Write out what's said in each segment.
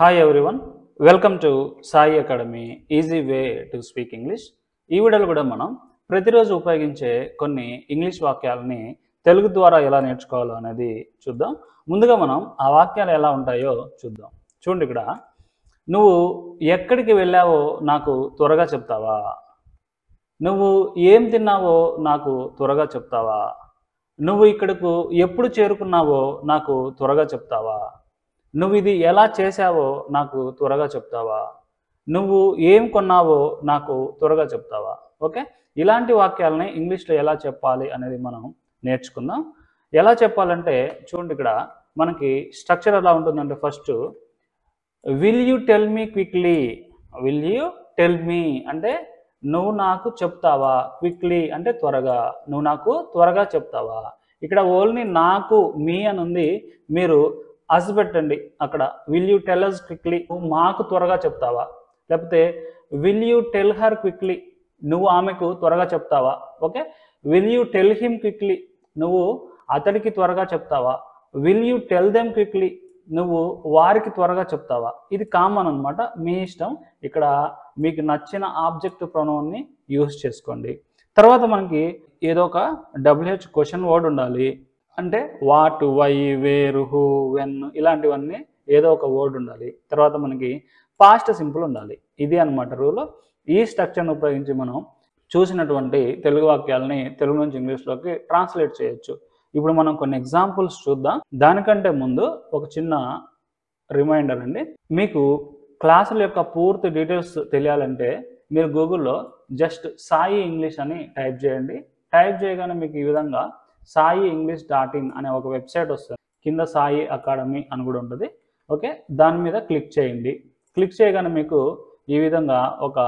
Hi everyone, welcome to Sai academy easy way to speak English. ఈ వీడియోలో కూడా మనం ప్రతిరోజు ఉపయోగించే కొన్ని ఇంగ్లీష్ వాక్యాలని తెలుగు ద్వారా ఎలా నేర్చుకోవాలో అనేది చూద్దాం. ముందుగా మనం ఆ వాక్యాలు ఎలా ఉంటాయో చూద్దాం. చూడండి, ఇక్కడ నువ్వు ఎక్కడికి వెళ్ళావో నాకు త్వరగా చెప్తావా? నువ్వు ఏం తిన్నావో నాకు త్వరగా చెప్తావా? నువ్వు ఇక్కడకు ఎప్పుడు చేరుకున్నావో నాకు త్వరగా చెప్తావా? నువ్వు ఇది ఎలా చేసావో నాకు త్వరగా చెప్తావా? నువ్వు ఏం కొన్నావో నాకు త్వరగా చెప్తావా? ఓకే, ఇలాంటి వాక్యాలని ఇంగ్లీష్లో ఎలా చెప్పాలి అనేది మనం నేర్చుకుందాం. ఎలా చెప్పాలంటే చూడండి, ఇక్కడ మనకి స్ట్రక్చర్ ఎలా ఉంటుందంటే first will you tell me quickly. Will you tell మీ అంటే నువ్వు నాకు చెప్తావా, క్విక్లీ అంటే త్వరగా, నువ్వు నాకు త్వరగా చెప్తావా. ఇక్కడ ఓన్లీ నాకు మీ అని ఉంది, మీరు అస్ పెట్టండి అక్కడ. Will you tell us quickly, నువ్వు మాకు త్వరగా చెప్తావా. లేకపోతే will you tell her quickly, నువ్వు ఆమెకు త్వరగా చెప్తావా. Okay, will you tell him quickly, నువ్వు అతడికి త్వరగా చెప్తావా. Will you tell them quickly, నువ్వు వారికి త్వరగా చెప్తావా. ఇది కామన్ అనమాట, మీ ఇష్టం. ఇక్కడ మీకు నచ్చిన ఆబ్జెక్ట్ ప్రొనౌన్ని యూజ్ చేసుకోండి. తర్వాత మనకి ఏదో ఒక WH క్వశ్చన్ వర్డ్ ఉండాలి. అంటే what, why, where, who, when ఇలాంటివన్నీ ఏదో ఒక వర్డ్ ఉండాలి. తర్వాత మనకి పాస్ట్ సింపుల్ ఉండాలి. ఇది అనమాట రూల్. ఈ స్ట్రక్చర్ను ఉపయోగించి మనం చూసినటువంటి తెలుగు వాక్యాలని తెలుగు నుంచి ఇంగ్లీష్లోకి ట్రాన్స్లేట్ చేయొచ్చు. ఇప్పుడు మనం కొన్ని ఎగ్జాంపుల్స్ చూద్దాం. దానికంటే ముందు ఒక చిన్న రిమైండర్ అండి, మీకు క్లాసుల యొక్క పూర్తి డీటెయిల్స్ తెలియాలంటే మీరు గూగుల్లో జస్ట్ సాయి ఇంగ్లీష్ అని టైప్ చేయండి. టైప్ చేయగానే మీకు ఈ విధంగా saienglish.in అనే ఒక వెబ్సైట్ వస్తుంది. కింద సాయి అకాడమీ అని కూడా ఉంటుంది. ఓకే, దాని మీద క్లిక్ చేయండి. క్లిక్ చేయగానే మీకు ఈ విధంగా ఒక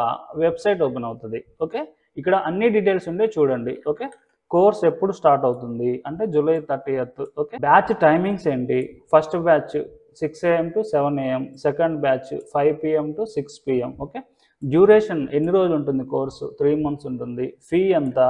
వెబ్సైట్ ఓపెన్ అవుతుంది. ఓకే, ఇక్కడ అన్ని డీటెయిల్స్ ఉండే చూడండి. ఓకే, కోర్స్ ఎప్పుడు స్టార్ట్ అవుతుంది అంటే July 30th. Okay, batch timings ఏంటి? First batch 6 AM to 7 AM, second batch 5 PM to 6 PM. Okay, duration ఎన్ని రోజులు ఉంటుంది కోర్సు? 3 months ఉంటుంది. ఫీ ఎంత?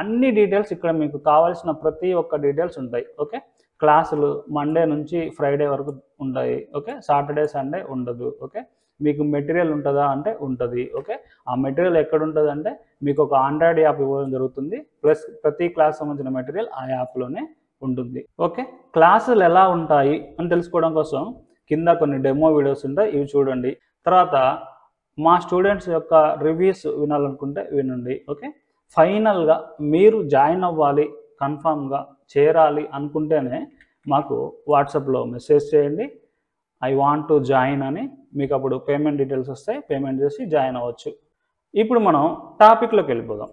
అన్ని డీటెయిల్స్ ఇక్కడ మీకు కావాల్సిన ప్రతి ఒక్క డీటెయిల్స్ ఉంటాయి. ఓకే, క్లాసులు మండే నుంచి ఫ్రైడే వరకు ఉంటాయి. ఓకే, సాటర్డే సండే ఉండదు. ఓకే, మీకు మెటీరియల్ ఉంటుందా అంటే ఉంటుంది. ఓకే, ఆ మెటీరియల్ ఎక్కడ ఉంటుంది అంటే మీకు ఒక ఆండ్రాయిడ్ యాప్ ఇవ్వడం జరుగుతుంది. ప్లస్ ప్రతి క్లాస్ సంబంధించిన మెటీరియల్ ఆ యాప్లోనే ఉంటుంది. ఓకే, క్లాసులు ఎలా ఉంటాయి అని తెలుసుకోవడం కోసం కింద కొన్ని డెమో వీడియోస్ ఉంటాయి, ఇవి చూడండి. తర్వాత మా స్టూడెంట్స్ యొక్క రివ్యూస్ వినాలనుకుంటే వినండి. ఓకే, ఫైనల్గా మీరు జాయిన్ అవ్వాలి, కన్ఫామ్గా చేరాలి అనుకుంటేనే మాకు వాట్సాప్లో మెసేజ్ చేయండి, ఐ వాంట్ టు జాయిన్ అని. మీకు అప్పుడు పేమెంట్ డీటెయిల్స్ వస్తాయి, పేమెంట్ చేసి జాయిన్ అవ్వచ్చు. ఇప్పుడు మనం టాపిక్లోకి వెళ్ళిపోదాం.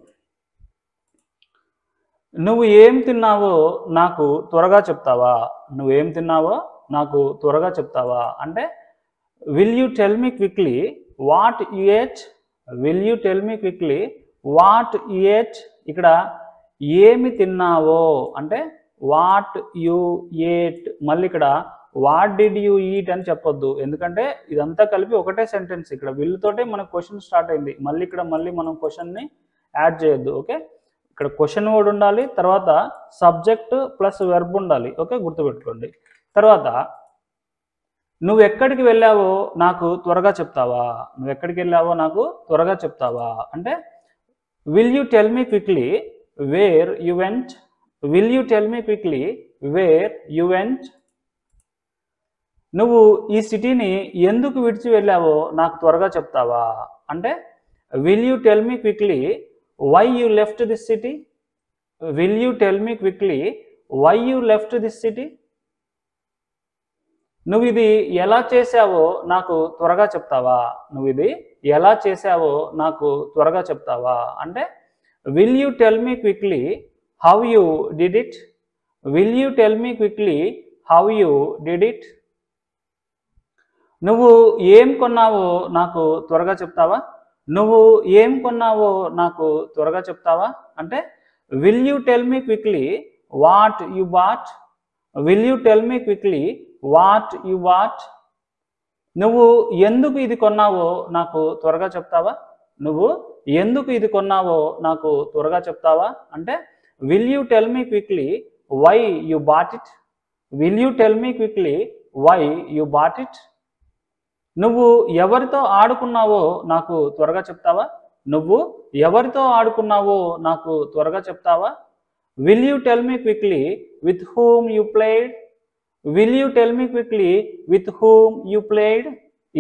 నువ్వు ఏం తిన్నావో నాకు త్వరగా చెప్తావా? నువ్వేం తిన్నావో నాకు త్వరగా చెప్తావా అంటే will you tell me quickly what you ate. Will you tell me quickly what you ate. ఇక్కడ ఏమి తిన్నావో అంటే వాట్ యు ఏట్. మళ్ళీ ఇక్కడ వాట్ డిడ్ యూ ఈట్ అని చెప్పొద్దు, ఎందుకంటే ఇదంతా కలిపి ఒకటే సెంటెన్స్. ఇక్కడ విల్ తోటే మనకు క్వశ్చన్ స్టార్ట్ అయింది. మళ్ళీ మనం క్వశ్చన్ని యాడ్ చేయొద్దు. ఓకే, ఇక్కడ క్వశ్చన్ వర్డ్ ఉండాలి, తర్వాత సబ్జెక్ట్ ప్లస్ వెర్బ్ ఉండాలి. ఓకే, గుర్తుపెట్టుకోండి. తర్వాత నువ్వు ఎక్కడికి వెళ్ళావో నాకు త్వరగా చెప్తావా. నువ్వు ఎక్కడికి వెళ్ళావో నాకు త్వరగా చెప్తావా అంటే will you tell me quickly where you vent. Will you tell me quickly where you vent. నువ్వు ఈ సిటీని ఎందుకు విడిచి వెళ్ళావో నాకు త్వరగా చెప్తావా అంటే will you tell me quickly why you left this city. Will you tell me quickly why you left this city. నువ్వు ఇది ఎలా చేసావో నాకు త్వరగా చెప్తావా. నువ్వు ఇది ఎలా చేసావో నాకు త్వరగా చెప్తావా అంటే will you tell me quickly how you did it. Will you tell me quickly how you did it. నువ్వు ఏం కొన్నావో నాకు త్వరగా చెప్తావా. నువ్వు ఏం కొన్నావో నాకు త్వరగా చెప్తావా అంటే will you tell me quickly what you bought. Will you tell me quickly what you what. నువ్వు ఎందుకు ఇది కొన్నావో నాకు త్వరగా చెప్తావా. నువ్వు ఎందుకు ఇది కొన్నావో నాకు త్వరగా చెప్తావా అంటే will you tell me quickly why you bought it. Will you tell me quickly why you bought it. నువ్వు ఎవరితో ఆడుకున్నావో నాకు త్వరగా చెప్తావా? నువ్వు ఎవరితో ఆడుకున్నావో నాకు త్వరగా చెప్తావా? Will you tell me quickly with whom you played? Will you tell me quickly with whom you played?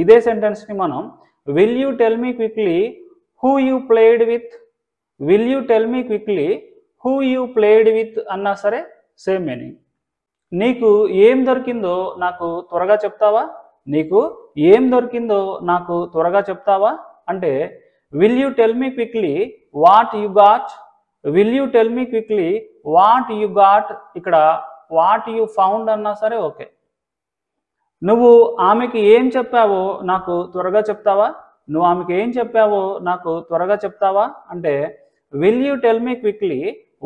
ఇదే సెంటెన్స్ని మనం will you tell me quickly who you played with, will you tell me quickly who you played with అన్నా సరే same meaning. నీకు ఏం దొరికిందో నాకు త్వరగా చెప్తావా? నీకు ఏం దొరికిందో నాకు త్వరగా చెప్తావా అంటే will you tell me quickly what you got? Will you tell me quickly what you got? ఇక్కడ వాట్ యు ఫౌండ్ అన్నా సరే ఓకే. నువ్వు ఆమెకి ఏం చెప్పావో నాకు త్వరగా చెప్తావా? నువ్వు ఆమెకి ఏం చెప్పావో నాకు త్వరగా చెప్తావా అంటే will you tell me quickly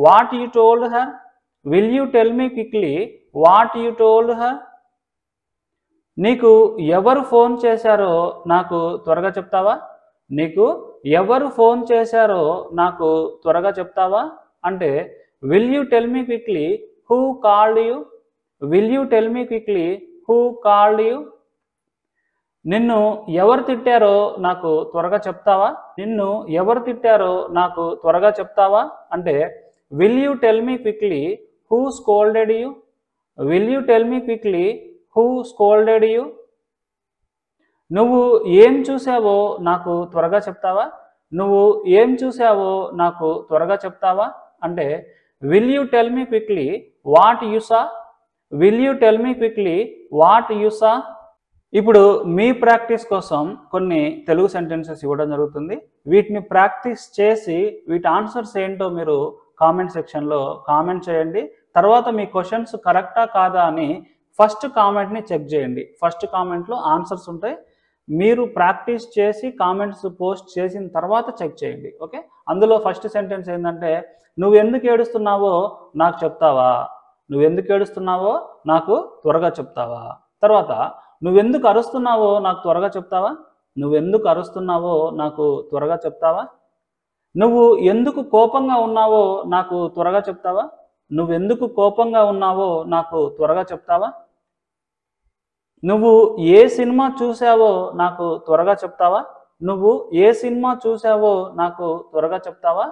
what you told her? Will you tell me quickly what you told her? నీకు ఎవరు ఫోన్ చేశారో నాకు త్వరగా చెప్తావా? నీకు ఎవరు ఫోన్ చేశారో నాకు త్వరగా చెప్తావా అంటే will you tell me quickly who called you? Will you tell me quickly who called you? నిన్ను ఎవరు తిట్టారో నాకు త్వరగా చెప్తావా? నిన్ను ఎవరు తిట్టారో నాకు త్వరగా చెప్తావా అంటే will you tell me quickly who scolded you? Will you tell me quickly who scolded you? నువ్వు ఏం చూసావో నాకు త్వరగా చెప్తావా? నువ్వు ఏం చూసావో నాకు త్వరగా చెప్తావా అంటే will you tell me quickly what you saw? Will you tell me quickly what you saw? ఇప్పుడు మీ ప్రాక్టీస్ కోసం కొన్ని తెలుగు సెంటెన్సెస్ ఇవ్వడం జరుగుతుంది. వీటిని ప్రాక్టీస్ చేసి వీటి ఆన్సర్స్ ఏంటో మీరు కామెంట్ సెక్షన్లో కామెంట్ చేయండి. తర్వాత మీ క్వశ్చన్స్ కరెక్టా కాదా అని ఫస్ట్ కామెంట్ని చెక్ చేయండి. ఫస్ట్ కామెంట్లో ఆన్సర్స్ ఉంటాయి. మీరు ప్రాక్టీస్ చేసి కామెంట్స్ పోస్ట్ చేసిన తర్వాత చెక్ చేయండి. ఓకే, అందులో ఫస్ట్ సెంటెన్స్ ఏంటంటే నువ్వు ఎందుకు ఏడుస్తున్నావో నాకు చెప్తావా? నువ్వు ఎందుకు ఏడుస్తున్నావో నాకు త్వరగా చెప్తావా? తర్వాత నువ్వెందుకు అరుస్తున్నావో నాకు త్వరగా చెప్తావా? నువ్వెందుకు అరుస్తున్నావో నాకు త్వరగా చెప్తావా? నువ్వు ఎందుకు కోపంగా ఉన్నావో నాకు త్వరగా చెప్తావా? నువ్వెందుకు కోపంగా ఉన్నావో నాకు త్వరగా చెప్తావా? నువ్వు ఏ సినిమా చూసావో నాకు త్వరగా చెప్తావా? నువ్వు ఏ సినిమా చూసావో నాకు త్వరగా చెప్తావా?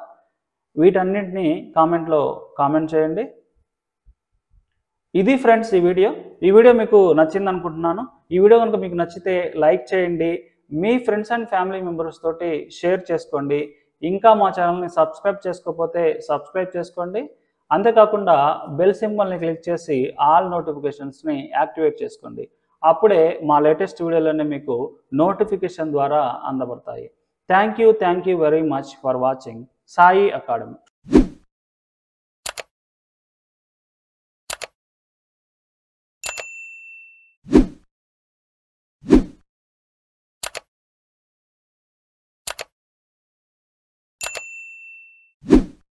వీటన్నింటినీ కామెంట్లో కామెంట్ చేయండి. ఇది ఫ్రెండ్స్ ఈ వీడియో మీకు నచ్చింది అనుకుంటున్నాను. ఈ వీడియో కనుక మీకు నచ్చితే లైక్ చేయండి, మీ ఫ్రెండ్స్ అండ్ ఫ్యామిలీ మెంబర్స్ తోటి షేర్ చేసుకోండి. ఇంకా మా ఛానల్ని సబ్స్క్రైబ్ చేసుకోకపోతే సబ్స్క్రైబ్ చేసుకోండి. అంతేకాకుండా బెల్ సింబల్ని క్లిక్ చేసి ఆల్ నోటిఫికేషన్స్ని యాక్టివేట్ చేసుకోండి. అప్పుడే మా లేటెస్ట్ వీడియోలన్నీ మీకు నోటిఫికేషన్ ద్వారా అందబడతాయి. Thank you very much for watching Sai academy.